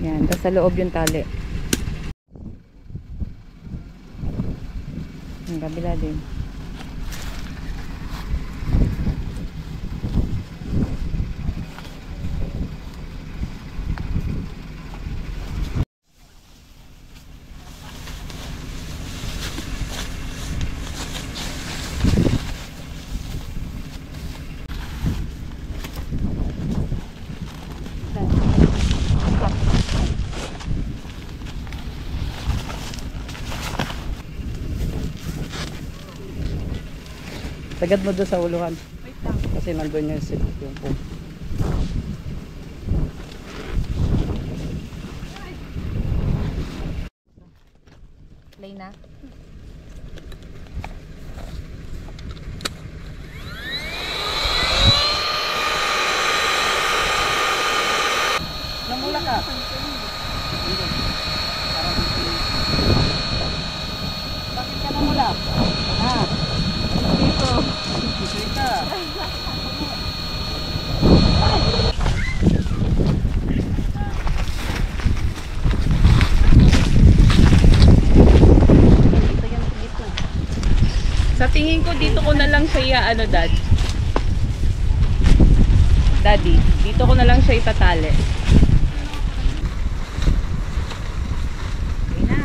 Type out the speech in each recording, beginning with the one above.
Yan, tapos sa loob yung tali. Yung kabila din. Sagad mo doon sa uluhan. Kasi nandun yung pump. Play na. Namula ka. Bakit ka namula? Ha? Dito. Isoy ka. Sa tingin ko dito ko na lang siya ano, Daddy, dito ko na lang siya itatali. Okay na.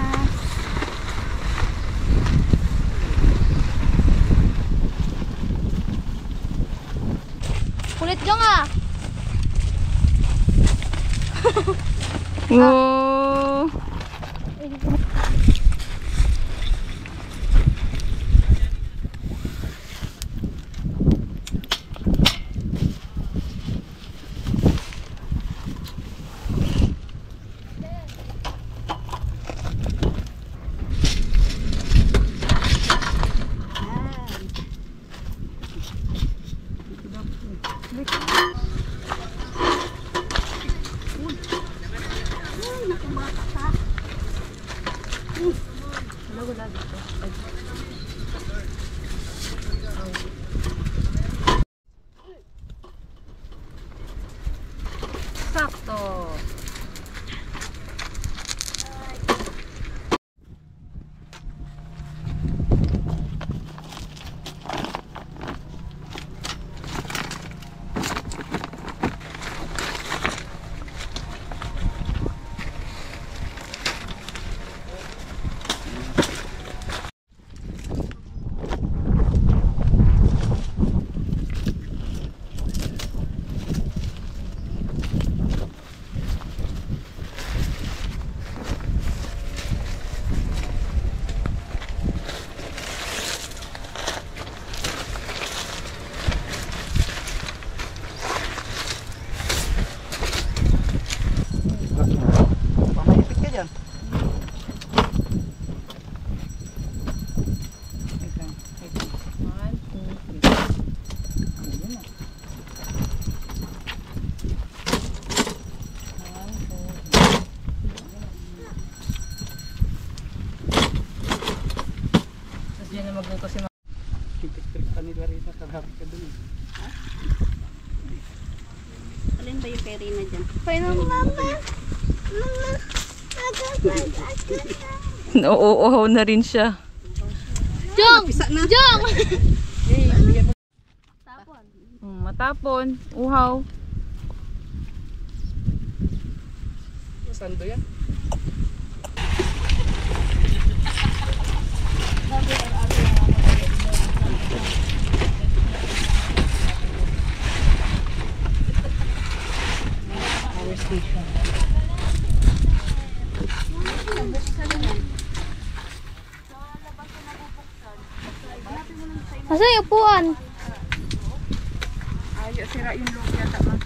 Kulit dyan nga! Oh. Sakto. Pamayipit ka dyan. Wait lang. 1, 2, 3. Ayun na. 1, 2, 3. Tapos dyan na magluto si Mama. Tipik-trik pa nila rin. Nakagapit ka dun. Alin ba yung peri na dyan? Paano mama? Nauuhaw na rin siya. Jong! Jong! Tapon. Matapon, uhaw. Saan ba yan? Power station. Asa yung upuan? Ayaw, sira yung loob yata ma.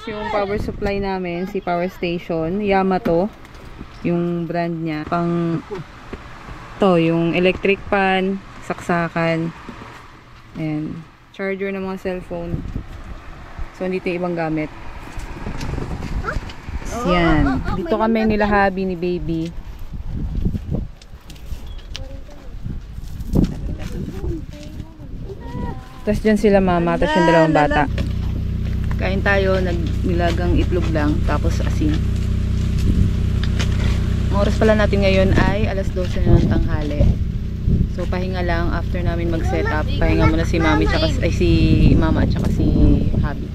yung power supply namin, si Power Station, Yamato, yung brand niya. Pang to, yung electric pan, saksakan, and charger ng mga cellphone. So, dito yung ibang gamit. Yan. Dito kami nila Habi ni Baby. Tapos dyan sila mama, tapos yung dalawang bata. Kain tayo, nilagang itlog lang, tapos asin. Ang oras pala natin ngayon ay alas 12 na ng tanghali. So pahinga lang after namin mag-set up. Pahinga muna si mami, tsaka, ay si mama at saka si Habi.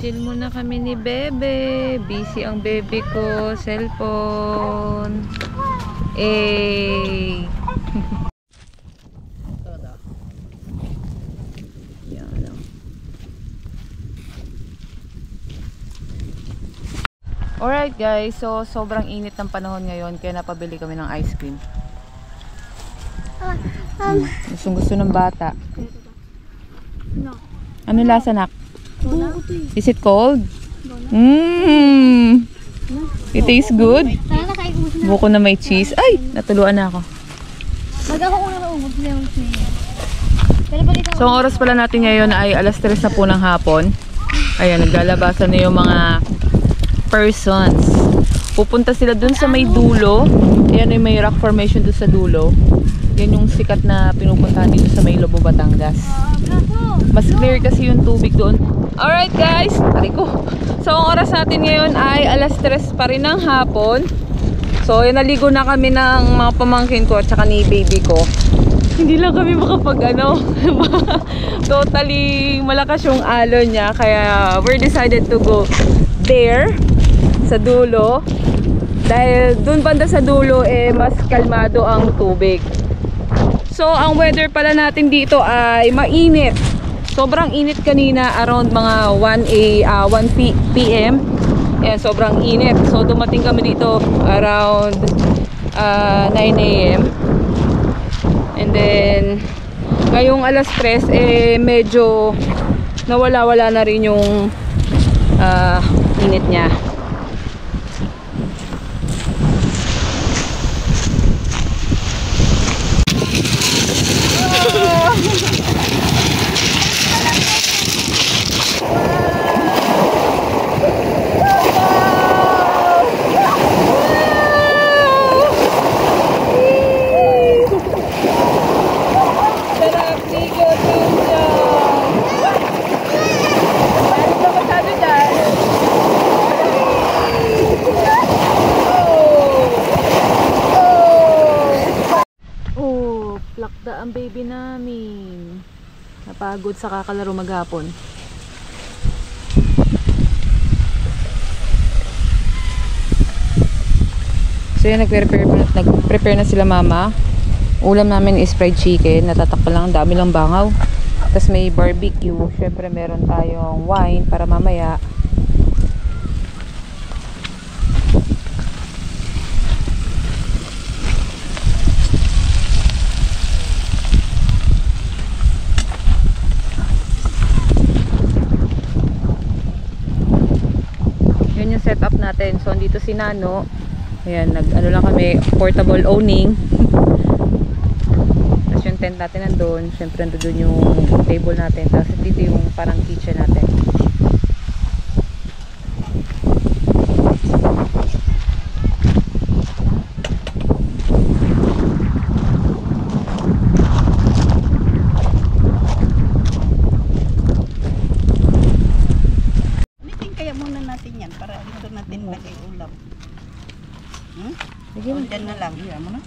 Chill muna kami ni Bebe. Busy ang baby ko. Cellphone. Eh. Yan lang. Alright guys. So, sobrang init ng panahon ngayon. Kaya napabili kami ng ice cream. Gusto ng bata. No. Ano lasa, nak? Cola? Is it cold? It tastes good. Sana nakaibus na. Buko na may cheese. Ay! Natuluan na ako. Mag ako kung nakaubos na yung cheese. Pero balita So, ang oras pala natin ngayon ay alas 3 na po ng hapon. Ayan, naglalabasan na yung mga persons. Pupunta sila dun sa may dulo. Ayan yung may rock formation dun sa dulo. Yan yung sikat na pinupuntahan dito sa may Lobo, Batangas. Mas clear kasi yung tubig doon. Alright guys, tari ko. So ang oras natin ngayon ay alas 3 pa rin ng hapon. So naligo na kami ng mga pamangkin ko at saka ni baby ko. Hindi lang kami makapag totally malakas yung alon niya. Kaya we're decided to go there sa dulo. Dahil dun banda sa dulo mas kalmado ang tubig. So ang weather pala natin dito ay mainit. Sobrang init kanina around mga 1 p.m. Ayan, sobrang init. So dumating kami dito around 9 a.m. And then ngayong alas 3 medyo nawala-wala na rin yung init niya. Pagod sa kakalaro maghapon. So yun, nag-prepare na sila mama. Ulam namin is fried chicken. Natatakpan lang, ang dami lang bangaw. Tapos may barbecue. Syempre meron tayong wine para mamaya. Yun yung setup natin. So dito si Nano. Ayan, ano lang kami, portable owning. Tapos yung tent natin nandun. Syempre nandun yung table natin. Tapos dito yung parang kitchen natin. Ulitin kaya muna natin yan para dito natin lagay ulam. Sige O, dyan na lang. mo na.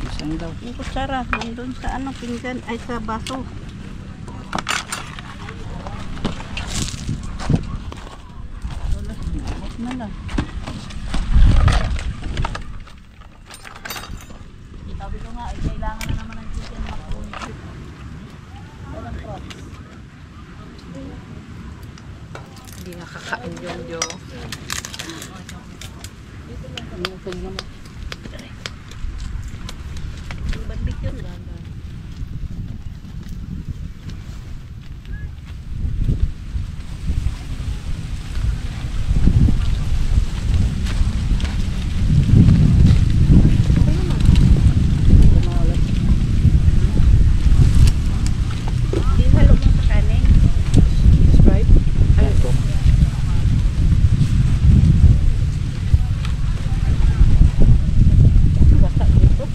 Isang daw. Yung kutsara, nandun sa ano, pinggan, ay sa baso. Wala, sinabot na lang. Sabi ko nga, ay kailangan na naman ng chicken macaroni. Walang props. Hindi nakakain yung Jo. Yung barbecue na. Di halo mo sa kanin. Sprite? Ay, ito. Basta dito.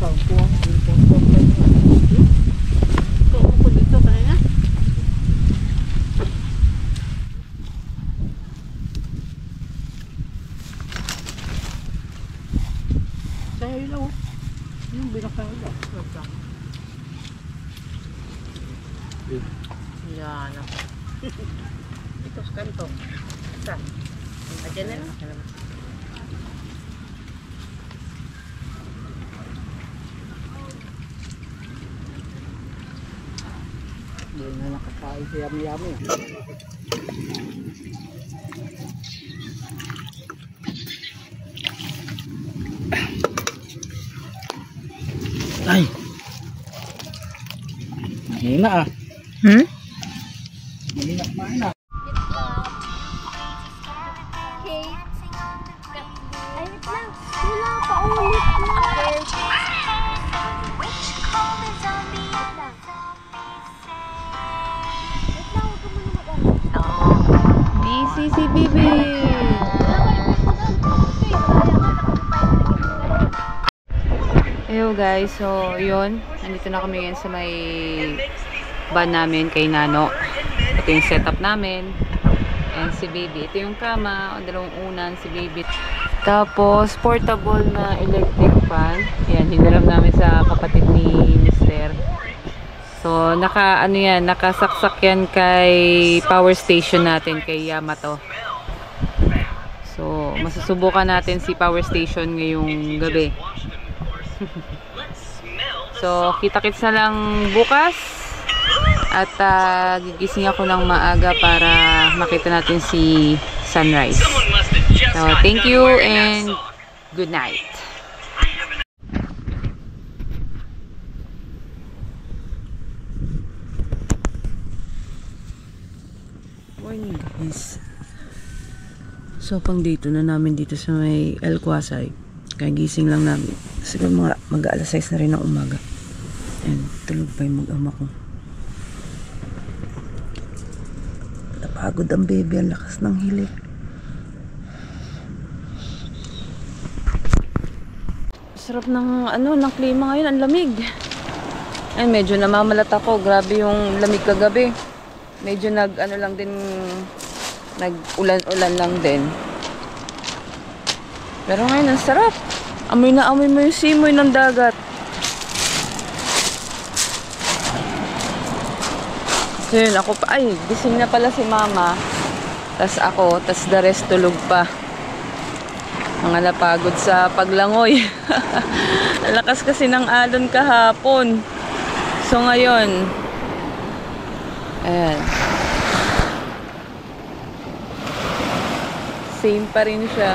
Ikaw, kuwang. Tuo ko dito kanina. Sa'yo ilaw. Yung binakaila. Yan. Ito sa kanto. Sa. Adyan na lang. Hindi na nakakain sa yami-yami. Ay! Mahina ah. Hmm? Mahina kumain ah. Ay, wait lang. Wala pa ulit na. Wait lang, huwag ka muna mag-ano. Busy si Bibi. Eyo guys, so yun. Nandito na kami ngayon sa may van namin kay Nano. Ito yung setup namin. And si Baby. Ito yung kama. O dalawang unan si Baby. Tapos portable na electric fan. Yan, hinalam namin sa kapatid ni Mister. So nakasaksak yan kay power station natin kay Yamato. So masusubukan natin si power station ngayong gabi. So kita-kits na lang bukas. At gigising ako ng maaga para makita natin si sunrise. So thank you and good night. Morning guys. So pang dito na namin dito sa may El Quasay. Kaya gising lang namin. Siguro mga mag-alas 6 na rin ng umaga. And tulog pa yung mag-ama ko. Napagod ang baby. Ang lakas ng hilik. Sarap ng ng klima ngayon. Ang lamig. Ay, medyo namamalat ako. Grabe yung lamig kagabi. Medyo lang din, nag-ulan-ulan lang din. Pero ngayon, ang sarap. Amoy na amoy mo yung simoy ng dagat. So yun, ako pa, ay, gising na pala si mama. Tas ako, tas the rest tulog pa. Mga napagod sa paglangoy. Ang lakas kasi ng alon kahapon. So ngayon, ayan. Same pa rin siya.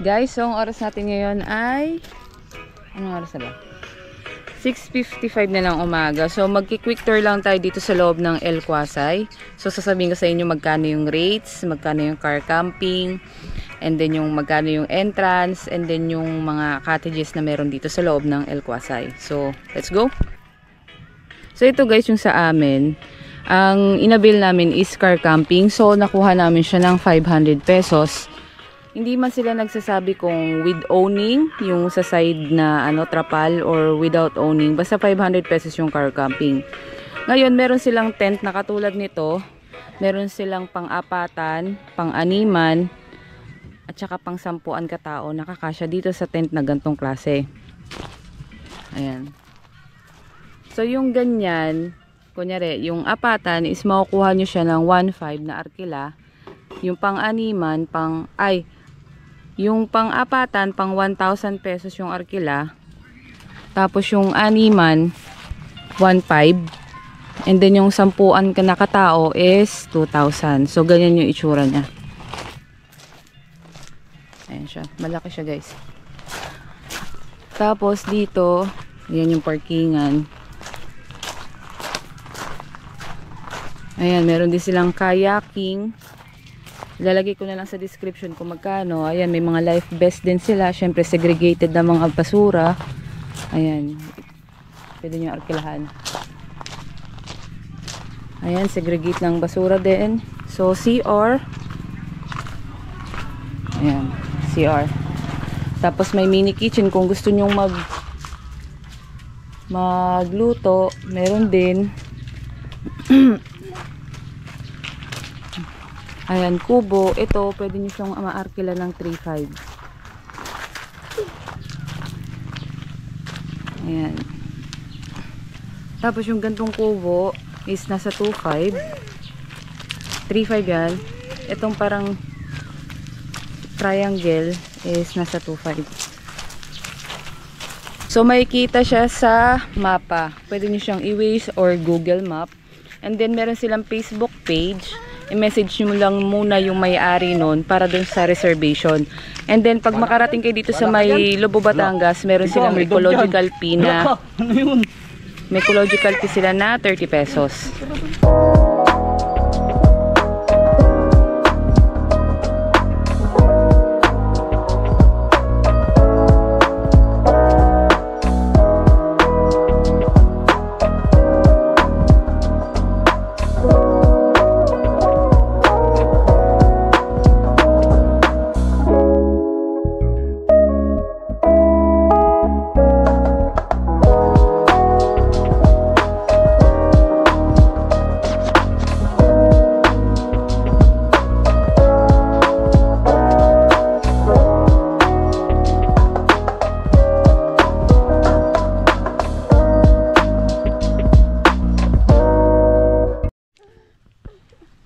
Guys, so ang oras natin ngayon ay anong oras na ba? 6:55 na ng umaga. So magki-quick tour lang tayo dito sa loob ng El Quasay. So sasabihin ko sa inyo magkano yung rates, magkano yung car camping, and then yung magkano yung entrance, and then yung mga cottages na meron dito sa loob ng El Quasay. So let's go. So ito guys yung sa amin. Ang inabil namin is car camping. So nakuha namin siya ng 500 pesos. Hindi man sila nagsasabi kung with owning, yung sa side na trapal, or without owning. Basta 500 pesos yung car camping. Ngayon, meron silang tent na katulad nito. Meron silang pang-apatan, pang-animan, at saka pang-sampuan katao. Nakakasya dito sa tent na gantong klase. Ayan. So, yung ganyan, kunyari, yung apatan is makukuha nyo siya ng 1.5 na arkila. Yung pang-animan, yung pang-apatan, pang 1,000 pesos yung arkila. Tapos yung animan, 1,500. And then yung sampuan na katao is 2,000. So ganyan yung itsura niya. Ayan siya. Malaki siya guys. Tapos dito, yan yung parkingan. Ayan, meron din silang kayaking. Ilalagay ko na lang sa description kung magkano. Ayan, may mga life vest din sila. Syempre, segregated na mga basura. Ayan. Pwede nyo arkilahan. Ayan, segregate ng basura din. So, CR. Ayan, CR. Tapos, may mini kitchen kung gusto nyong magluto. Meron din. Ayan, kubo. Ito, pwede nyo siyang maarkila ng 3.5. Ayan. Tapos yung gantong kubo is nasa 2.5. 3.5 yan. Itong parang triangle is nasa 2.5. So, makikita siya sa mapa. Pwede nyo siyang i-Waze or Google Map. And then, meron silang Facebook page. I-message nyo lang muna yung may-ari nun para dun sa reservation. And then, pag makarating kayo dito sa may Lobo, Batangas, meron silang ecological fee na may ecological fee sila na 30 pesos.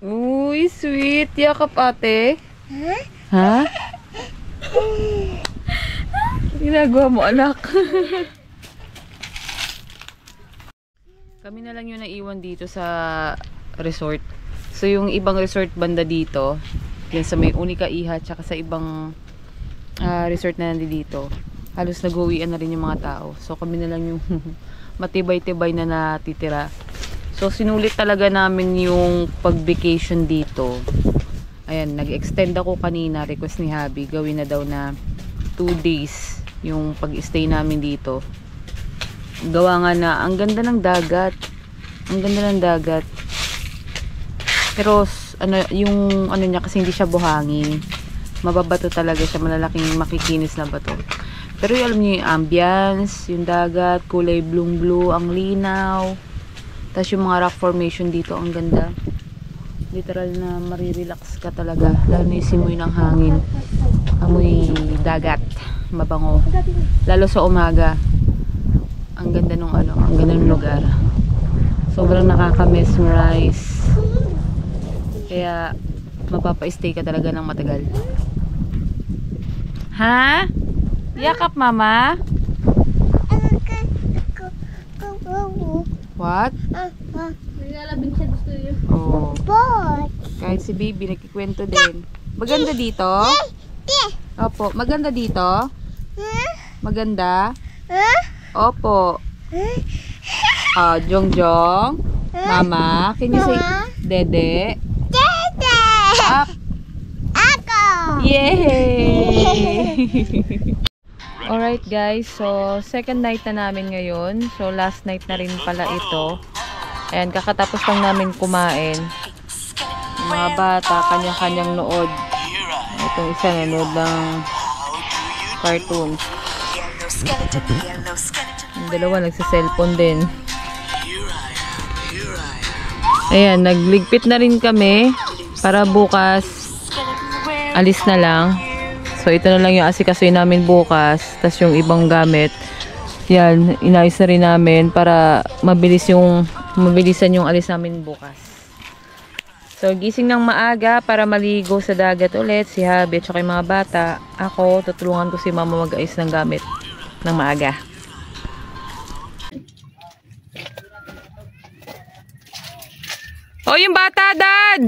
Uy, sweet. Yakap ate. Ha? Ginagawa mo, anak. Kami na lang yung naiwan dito sa resort. So yung ibang resort banda dito, yan sa may Unica Iha, tsaka sa ibang resort na nandito, halos nag-uwian na rin yung mga tao. So kami na lang yung matibay-tibay na natitira. So sinulit talaga namin yung pag-vacation dito. Ayan, nag-extend ako kanina, request ni Habi, gawin na daw na 2 days yung pag-stay namin dito. Gawa nga na, ang ganda ng dagat. Ang ganda ng dagat. Pero, yung ano niya, kasi hindi siya buhangin. Mababato talaga siya, malalaking makikinis na bato. Pero alam niyo yung ambience, yung dagat, kulay blue-blue, ang linaw. Tapos yung mga rock formation dito, ang ganda. Literal na marirelax ka talaga, lalo na isimoy ng hangin, amoy dagat, mabango, lalo sa umaga. Ang ganda nung ang ganda ng lugar, sobrang nakaka-mesmerize, kaya mapapa-stay ka talaga ng matagal. Ha? Yakap mama? What? Naglalabing siya gusto yun. Oh. Kahit si baby nagkikwento din. Maganda dito? Opo, maganda dito? Maganda? Opo. Jongjong. Mama, can you say Dede? Dede! Ako! Yay! Alright guys, so second night na namin ngayon. So last night na rin pala ito. Ayan, kakatapos lang namin kumain. Yung mga bata, kanya-kanyang nood. Itong isa nanood ng cartoons. Yung dalawa nagsa-cellphone din. Ayan, nagligpit na rin kami para bukas alis na lang. So ito na lang yung asikasuhin namin bukas. Tapos yung ibang gamit, yan, inayos na rin namin para mabilisan yung alis namin bukas. So gising ng maaga para maligo sa dagat ulit si Habi at saka yung mga bata. Ako, tutulungan ko si mama mag-ayos ng gamit ng maaga. Oh, yung bata, Dad!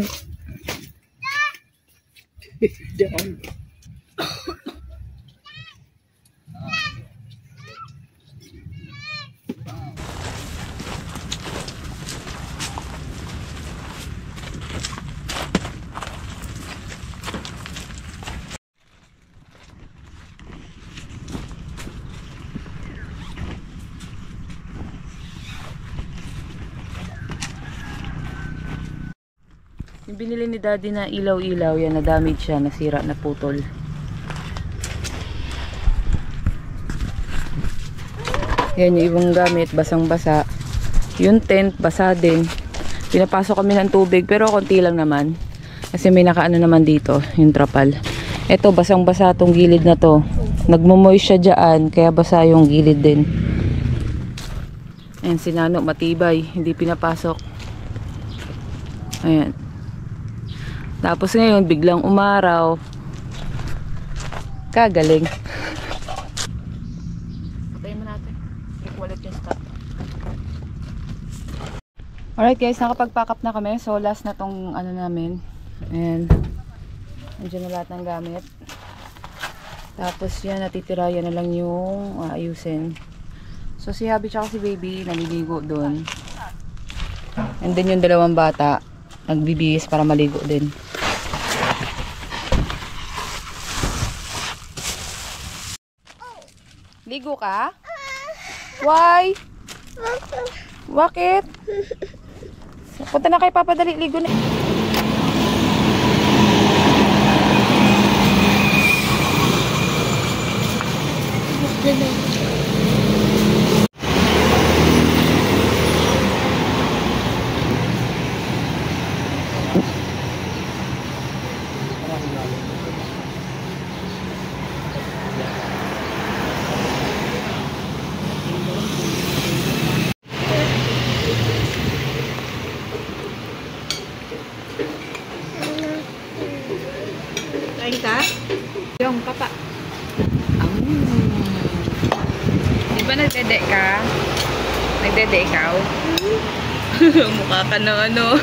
Yung binili ni Daddy na ilaw-ilaw, yan, na-damage siya, nasira, naputol. Yan yung ibang gamit, basang-basa. Yung tent, basa din. Pinapasok kami ng tubig, pero konti lang naman. Kasi may nakaano naman dito, yung trapal. Eto, basang-basa tong gilid na to. Nagmo-moist siya dyan, kaya basa yung gilid din. Ayan, si Nano, matibay, hindi pinapasok. Ayan. Tapos ngayon, biglang umaraw. Kagaling. Patayin mo natin. I-wallet yung stop. Alright guys, nakapag-pack up na kami. So last na tong ano namin. And nandiyan na lahat ng gamit. Tapos yan, natitira. Yan na lang yung ayusin. So si Habi tsaka si baby, naliligo doon. And then yung dalawang bata, nagbibihis para maligo din. Ligo ka? Why? Bakit? Punta na kay Papa, dali, ligo na. Kain ka? Yung papa. Di ba nagdede ka? Nagdede ikaw? Mukha ka ng ano.